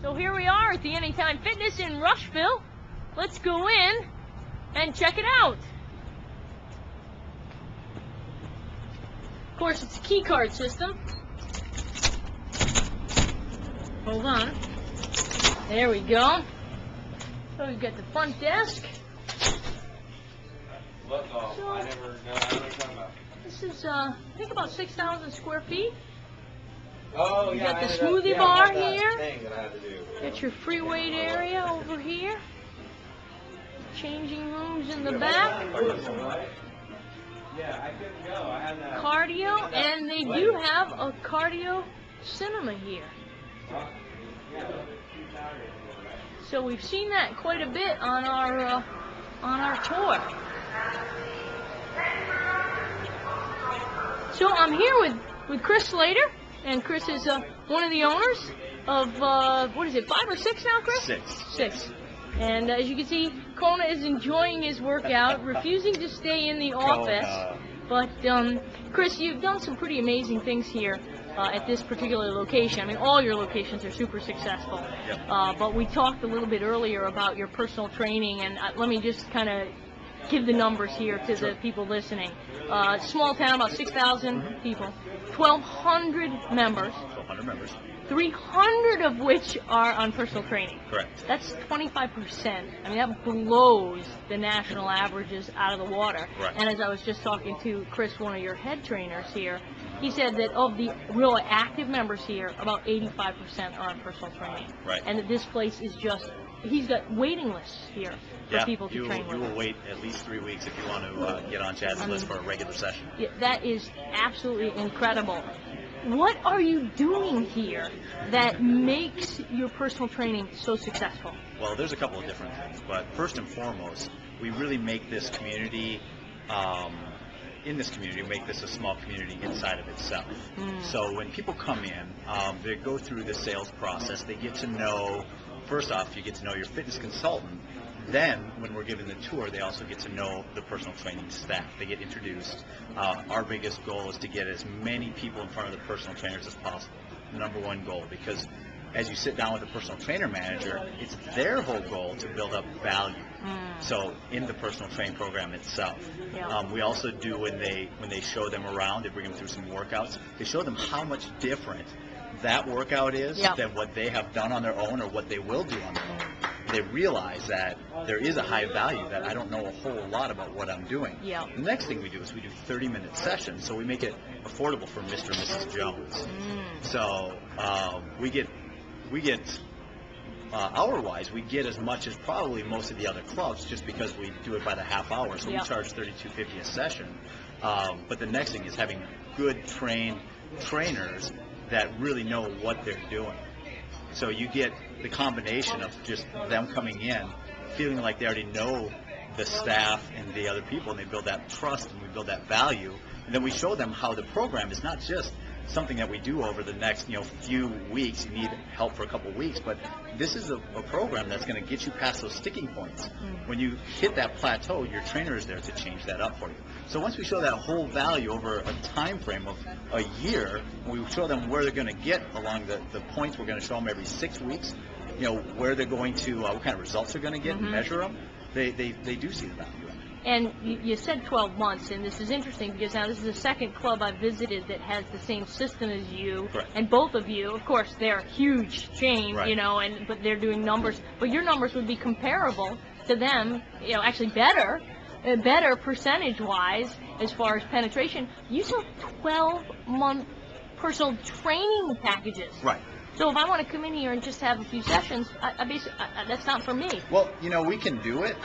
So here we are at the Anytime Fitness in Rushville. Let's go in and check it out. Of course, it's a key card system. Hold on. There we go. So we've got the front desk. This is, I think, about 6,000 square feet. Oh, you yeah, got the smoothie bar here. Thing that I had to do. Got your free weight area over here. Changing rooms in the back. Yeah, I couldn't go. I had that. Cardio, and they do have a cardio cinema here. So we've seen that quite a bit on our tour. So I'm here with Chris Slater, and Chris is one of the owners of, what is it, 5 or 6 now, Chris? 6. And as you can see, Kona is enjoying his workout, refusing to stay in the office. But, Chris, you've done some pretty amazing things here at this particular location. I mean, all your locations are super successful. Yep. But we talked a little bit earlier about your personal training, and let me just kind of give the numbers here to the people listening. Small town, about 6,000 people, 1,200 members. 1,200 members. 300 of which are on personal training. Correct. That's 25%. I mean, that blows the national averages out of the water. Right. And as I was just talking to Chris, one of your head trainers here, he said that of the really active members here, about 85% are on personal training. Right. And that this place is just, he's got waiting lists here for people to train with. You will wait at least 3 weeks if you want to get on Chad's list for a regular session. Yeah, that is absolutely incredible. What are you doing here that makes your personal training so successful? Well, there's a couple of different things, but first and foremost, we really make this community, in this community, we make this a small community inside of itself. So when people come in, they go through the sales process, they get to know, first off, you get to know your fitness consultant. Then, when we're given the tour, they also get to know the personal training staff. They get introduced. Our biggest goal is to get as many people in front of the personal trainers as possible. Number one goal, because as you sit down with a personal trainer manager, it's their whole goal to build up value. So in the personal training program itself, we also do when they show them around, they bring them through some workouts. They show them how much different that workout is than what they have done on their own or what they will do on their own. They realize that there is a high value, that I don't know a whole lot about what I'm doing. The next thing we do is we do 30-minute sessions, so we make it affordable for Mr. and Mrs. Jones. So we get hour-wise, we get as much as probably most of the other clubs, just because we do it by the half hour. So we charge $32.50 a session. But the next thing is having good trained trainers that really know what they're doing. So you get the combination of just them coming in, feeling like they already know the staff and the other people, and they build that trust and we build that value. And then we show them how the program is not just something that we do over the next few weeks. You need help for a couple of weeks, but this is a program that's going to get you past those sticking points. When you hit that plateau, your trainer is there to change that up for you. So once we show that whole value over a time frame of a year, we show them where they're going to get along the points. We're going to show them every 6 weeks, where they're going to, what kind of results they're going to get, and measure them. They do see the value in it. And you said 12 months, and this is interesting because now this is the second club I've visited that has the same system as you. Correct. And both of you, of course, they're a huge chain, but they're doing numbers. But your numbers would be comparable to them, actually better percentage-wise as far as penetration. You sell 12-month personal training packages. Right. So if I want to come in here and just have a few sessions, I basically, that's not for me. Well, we can do it.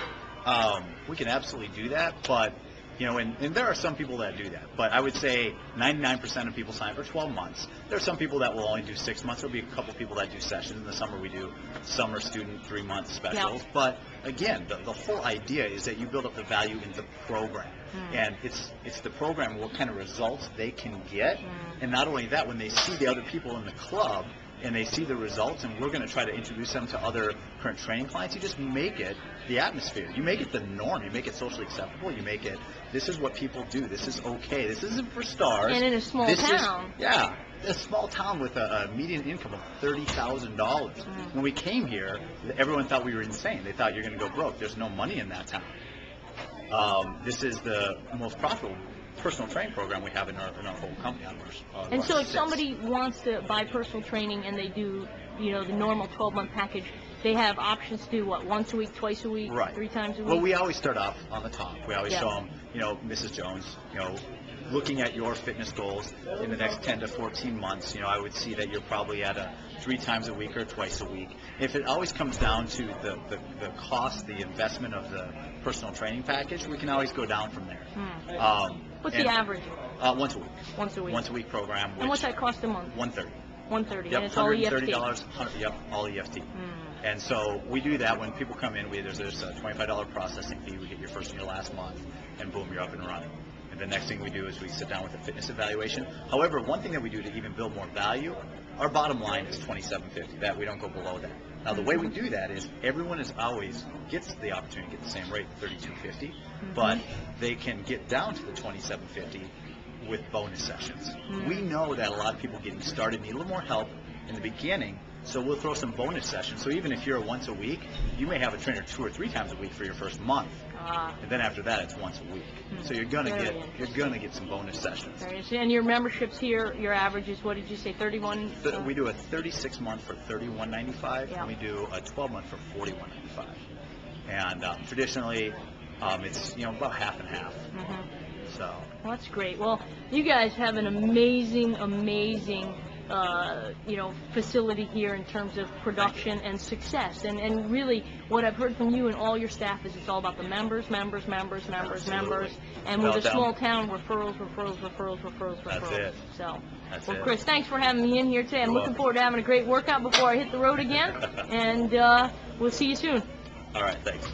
We can absolutely do that, but and there are some people that do that. But I would say 99% of people sign for 12 months. There are some people that will only do 6 months. There'll be a couple people that do sessions. In the summer, we do summer student 3-month specials. But again, the whole idea is that you build up the value in the program, and it's the program, what kind of results they can get, and not only that, when they see the other people in the club, and they see the results, and we're going to try to introduce them to other current training clients. You just make it the atmosphere. You make it the norm. You make it socially acceptable. You make it, this is what people do. This is okay. This isn't for stars. And in a small town. Yeah, a small town with a median income of $30,000. When we came here, everyone thought we were insane. They thought you're going to go broke. There's no money in that town. This is the most profitable personal training program we have in our whole company. And so if somebody wants to buy personal training and they do, you know, the normal 12-month package, they have options to do what, once a week, twice a week, right, 3 times a week? Well, we always start off on the top. We always show them, you know, Mrs. Jones, you know, looking at your fitness goals in the next 10 to 14 months, you know, I would see that you're probably at a 3 times a week or twice a week. If it always comes down to the cost, the investment of the personal training package, we can always go down from there. What's the average? Once a week. Once a week. Once a week program. And what's that cost a month? $130. $130. Yep, And it's all EFT. Yep, all EFT. And so we do that when people come in. There's a $25 processing fee. We get your first and your last month, and boom, you're up and running. And the next thing we do is we sit down with a fitness evaluation. However, one thing that we do to even build more value, our bottom line is $27.50. That we don't go below that. Now the way we do that is everyone always gets the opportunity to get the same rate, $32.50, but they can get down to the $27.50 with bonus sessions. We know that a lot of people getting started need a little more help in the beginning, so we'll throw some bonus sessions. So even if you're once a week, you may have a trainer 2 or 3 times a week for your first month, and then after that it's once a week. So you're gonna get some bonus sessions. And your memberships here, your average is, what did you say, 31? We do a 36-month for $31.95, and we do a 12-month for $41.95. And traditionally, it's, you know, about half and half. So. Well, that's great. Well, you guys have an amazing, you know, facility here in terms of production and success. And really, what I've heard from you and all your staff is it's all about the members. And with a small town, referrals. That's it. So, That's well, it. Chris, thanks for having me in here today. I'm looking forward to having a great workout before I hit the road again. And we'll see you soon. All right, thanks.